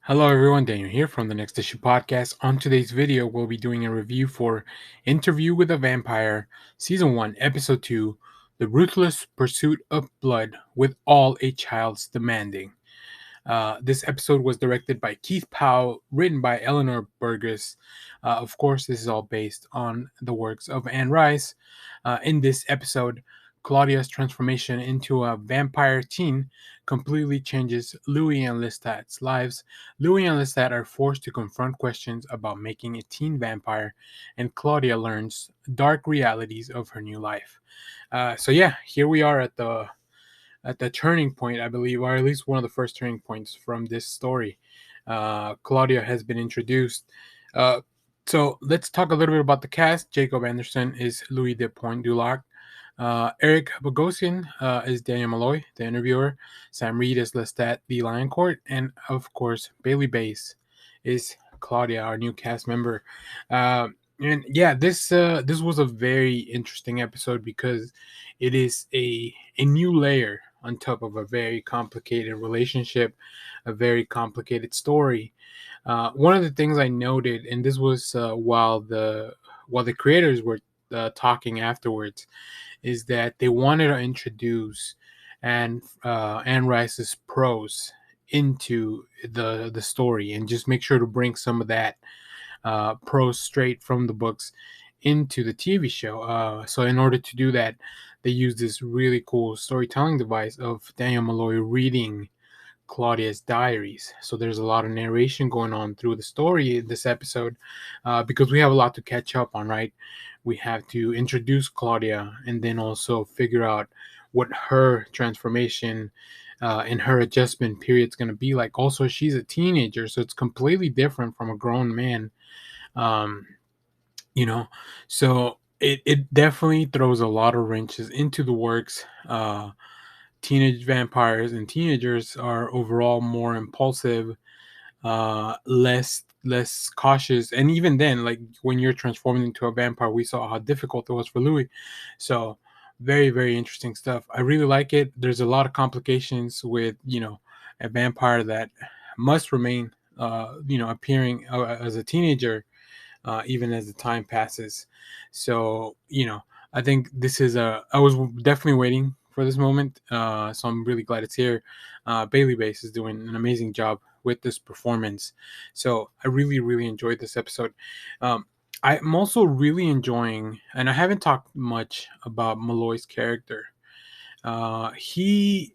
Hello everyone, Daniel here from the Next Issue Podcast. On today's video, we'll be doing a review for Interview with a Vampire, Season 1, Episode 2, The Ruthless Pursuit of Blood with All a Child's Demanding. This episode was directed by Keith Powell, written by Eleanor Burgess. Of course, this is all based on the works of Anne Rice. In this episode, Claudia's transformation into a vampire teen completely changes Louis and Lestat's lives. Louis and Lestat are forced to confront questions about making a teen vampire, and Claudia learns dark realities of her new life. Here we are at the turning point, I believe, or at least one of the first turning points from this story. Claudia has been introduced. So let's talk a little bit about the cast. Jacob Anderson is Louis de Pointe Dulac. Eric Bogosian is Daniel Malloy, the interviewer. Sam Reed is Lestat, the Lion Court. And of course, Bailey Bass is Claudia, our new cast member. This was a very interesting episode because it is a new layer on top of a very complicated relationship, a very complicated story. One of the things I noted, and this was while the creators were talking afterwards, is that they wanted to introduce Anne Rice's prose into the story and just make sure to bring some of that prose straight from the books into the TV show. So in order to do that, they used this really cool storytelling device of Daniel Malloy reading Claudia's diaries. So there's a lot of narration going on through the story in this episode because we have a lot to catch up on, right? We have to introduce Claudia and then also figure out what her transformation and her adjustment period is going to be like. Also, she's a teenager, so it's completely different from a grown man. Um, you know, so it definitely throws a lot of wrenches into the works. Teenage vampires and teenagers are overall more impulsive, less cautious, and even then, like when you're transforming into a vampire, we saw how difficult it was for Louis. So very, very interesting stuff. I really like it. There's a lot of complications with a vampire that must remain appearing as a teenager even as the time passes. So, I think I was definitely waiting for this moment. So I'm really glad it's here. Bailey Bass is doing an amazing job with this performance. So I really, really enjoyed this episode. I'm also really enjoying, and I haven't talked much about Malloy's character. He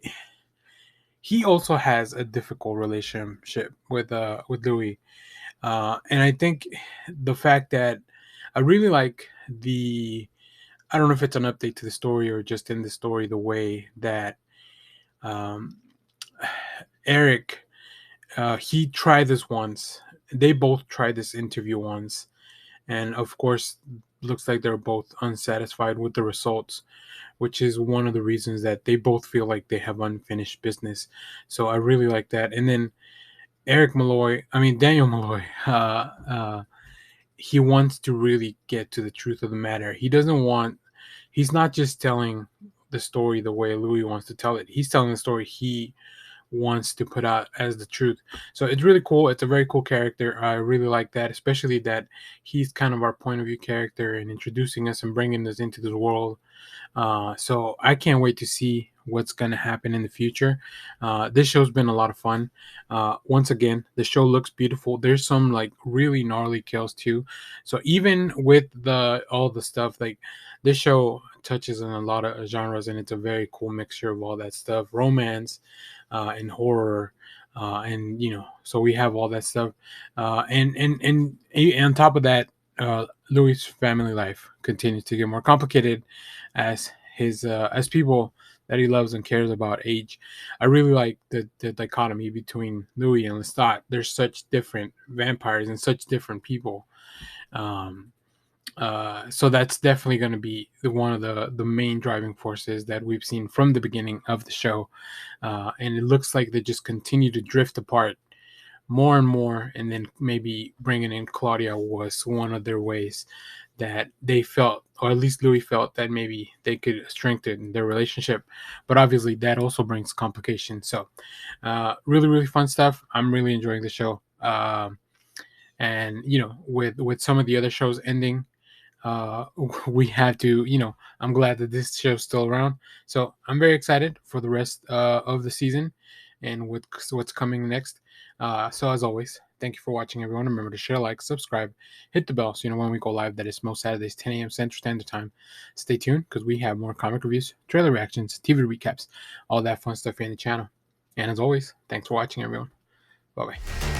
also has a difficult relationship with Louis. And I think the fact that I really like I don't know if it's an update to the story or just in the story, the way that um, Eric, he tried this once. They both tried this interview once. And of course, looks like they're both unsatisfied with the results, which is one of the reasons that they both feel like they have unfinished business. So I really like that. And then Daniel Malloy, he wants to really get to the truth of the matter. He's not just telling the story the way Louis wants to tell it. He's telling the story he wants to put out as the truth. So it's really cool. It's a very cool character. I really like that, especially that he's kind of our point of view character and introducing us and bringing us into this world. So I can't wait to see what's going to happen in the future. This show's been a lot of fun. Once again, the show looks beautiful. There's some like really gnarly kills too. So even with all the stuff, like this show touches on a lot of genres, and it's a very cool mixture of all that stuff, romance and horror. And so we have all that stuff, and on top of that, Louis' family life continues to get more complicated as as people that he loves and cares about age. I really like the dichotomy between Louis and Lestat. They're such different vampires and such different people. Um, so that's definitely going to be one of the main driving forces that we've seen from the beginning of the show. And it looks like they just continue to drift apart more and more, and then maybe bringing in Claudia was one of their ways that they felt, or at least Louis felt, that maybe they could strengthen their relationship. But obviously, that also brings complications. So, really, really fun stuff. I'm really enjoying the show. And with some of the other shows ending, uh we had to, I'm glad that this show's still around. So I'm very excited for the rest of the season and what's coming next. So as always, thank you for watching, everyone. Remember to share, like, subscribe, hit the bell so you know when we go live. That is most Saturdays, 10 a.m. Central Standard Time. Stay tuned because we have more comic reviews, trailer reactions, TV recaps, all that fun stuff here in the channel. And as always, thanks for watching, everyone. Bye bye.